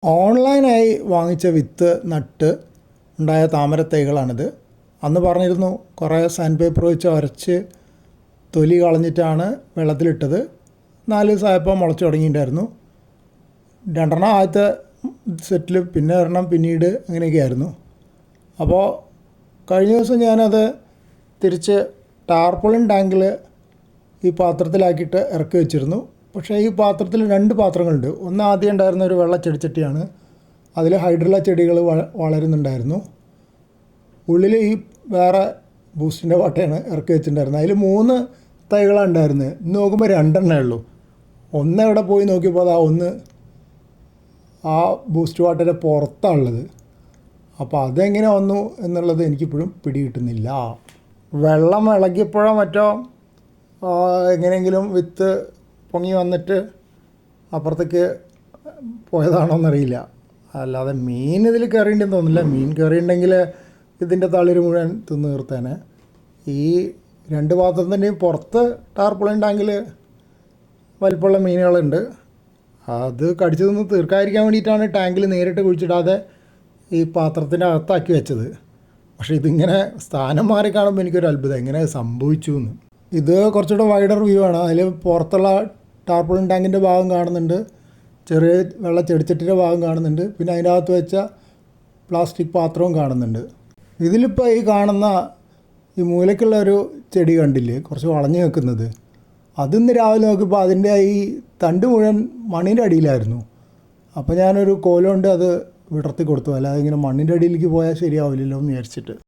ഓൺലൈനായി വാങ്ങിച്ച വിത്ത് നട്ട് ഉണ്ടായ താമരത്തൈകളാണിത്. അന്ന് പറഞ്ഞിരുന്നു കുറേ സാൻഡ് പേപ്പർ വെച്ച് ഉരച്ച് തൊലി കളഞ്ഞിട്ടാണ് വെള്ളത്തിലിട്ടത്. 4 ദിവസമായപ്പോൾ മുളച്ച് തുടങ്ങിയിട്ടുണ്ടായിരുന്നു. 2 ആദ്യത്തെ സെറ്റിൽ, പിന്നെ ഒരെണ്ണം പിന്നീട്, അങ്ങനെയൊക്കെയായിരുന്നു. അപ്പോൾ കഴിഞ്ഞ ദിവസം ഞാനത് തിരിച്ച് ടാർപോളിൻ ടാങ്കിൽ ഈ പാത്രത്തിലാക്കിയിട്ട് ഇറക്കി വെച്ചിരുന്നു. പക്ഷേ ഈ പാത്രത്തിൽ 2 പാത്രങ്ങളുണ്ട്. ഒന്ന് ആദ്യം ഉണ്ടായിരുന്ന ഒരു വെള്ള ചെടിച്ചട്ടിയാണ്. അതിൽ ഹൈഡ്രില്ല ചെടികൾ വളരുന്നുണ്ടായിരുന്നു. ഉള്ളിൽ ഈ വേറെ ബൂസ്റ്റിൻ്റെ പാട്ടയാണ് ഇറക്കി വെച്ചിട്ടുണ്ടായിരുന്നത്. അതിൽ 3 തൈകളാണ് ഉണ്ടായിരുന്നത്. ഇന്ന് നോക്കുമ്പോൾ 2 ഉള്ളൂ. ഒന്ന് എവിടെ പോയി നോക്കിയപ്പോൾ അതാ ഒന്ന് ആ ബൂസ്റ്റ് വാട്ടയുടെ പുറത്താണുള്ളത്. അപ്പോൾ അതെങ്ങനെ വന്നു എന്നുള്ളത് എനിക്കിപ്പോഴും പിടികിട്ടുന്നില്ല. വെള്ളം ഇളകിയപ്പോഴോ മറ്റോ എങ്ങനെയെങ്കിലും വിത്ത് പൊങ്ങി വന്നിട്ട് അപ്പുറത്തേക്ക് പോയതാണോ എന്നറിയില്ല. അല്ലാതെ മീൻ ഇതിൽ കയറിയിട്ടുണ്ടെന്ന് തോന്നുന്നില്ല. മീൻ കയറിയിട്ടുണ്ടെങ്കിൽ ഇതിൻ്റെ തളിര് മുഴുവൻ തിന്ന് തീർത്തേനെ. ഈ 2 പാത്രത്തിൻ്റെയും പുറത്ത് ടാർപോളിൻ ടാങ്കിൽ വലിപ്പമുള്ള മീനുകളുണ്ട്. അത് കടിച്ചു തിന്ന് തീർക്കാതിരിക്കാൻ വേണ്ടിയിട്ടാണ് ടാങ്കിൽ നേരിട്ട് കുഴിച്ചിടാതെ ഈ പാത്രത്തിൻ്റെ അകത്താക്കി വെച്ചത്. പക്ഷേ ഇതിങ്ങനെ സ്ഥാനം മാറി കാണുമ്പോൾ എനിക്കൊരു അത്ഭുതം, എങ്ങനെ സംഭവിച്ചു എന്ന്. ഇത് കുറച്ചുകൂടെ വൈഡർ വ്യൂ ആണ്. അതിൽ പുറത്തുള്ള ടാർപോളിൻ ടാങ്കിൻ്റെ ഭാഗം കാണുന്നുണ്ട്, ചെറിയ വെള്ള ചെടിച്ചട്ടിൻ്റെ ഭാഗം കാണുന്നുണ്ട്, പിന്നെ അതിൻ്റെ അകത്ത് വെച്ച പ്ലാസ്റ്റിക് പാത്രവും കാണുന്നുണ്ട്. ഇതിലിപ്പോൾ ഈ കാണുന്ന ഈ മൂലയ്ക്കുള്ള ഒരു ചെടി കണ്ടില്ലേ, കുറച്ച് വളഞ്ഞു നിൽക്കുന്നത്, അതിന്ന് രാവിലെ നോക്കിയപ്പോൾ അതിൻ്റെ ഈ തണ്ട് മുഴുവൻ മണ്ണിൻ്റെ അടിയിലായിരുന്നു. അപ്പോൾ ഞാനൊരു കോലുകൊണ്ട് അത് വിടർത്തി കൊടുത്തു. അല്ലാതെ ഇങ്ങനെ മണ്ണിൻ്റെ അടിയിലേക്ക് പോയാൽ ശരിയാവില്ലല്ലോ എന്ന് വിചാരിച്ചിട്ട്.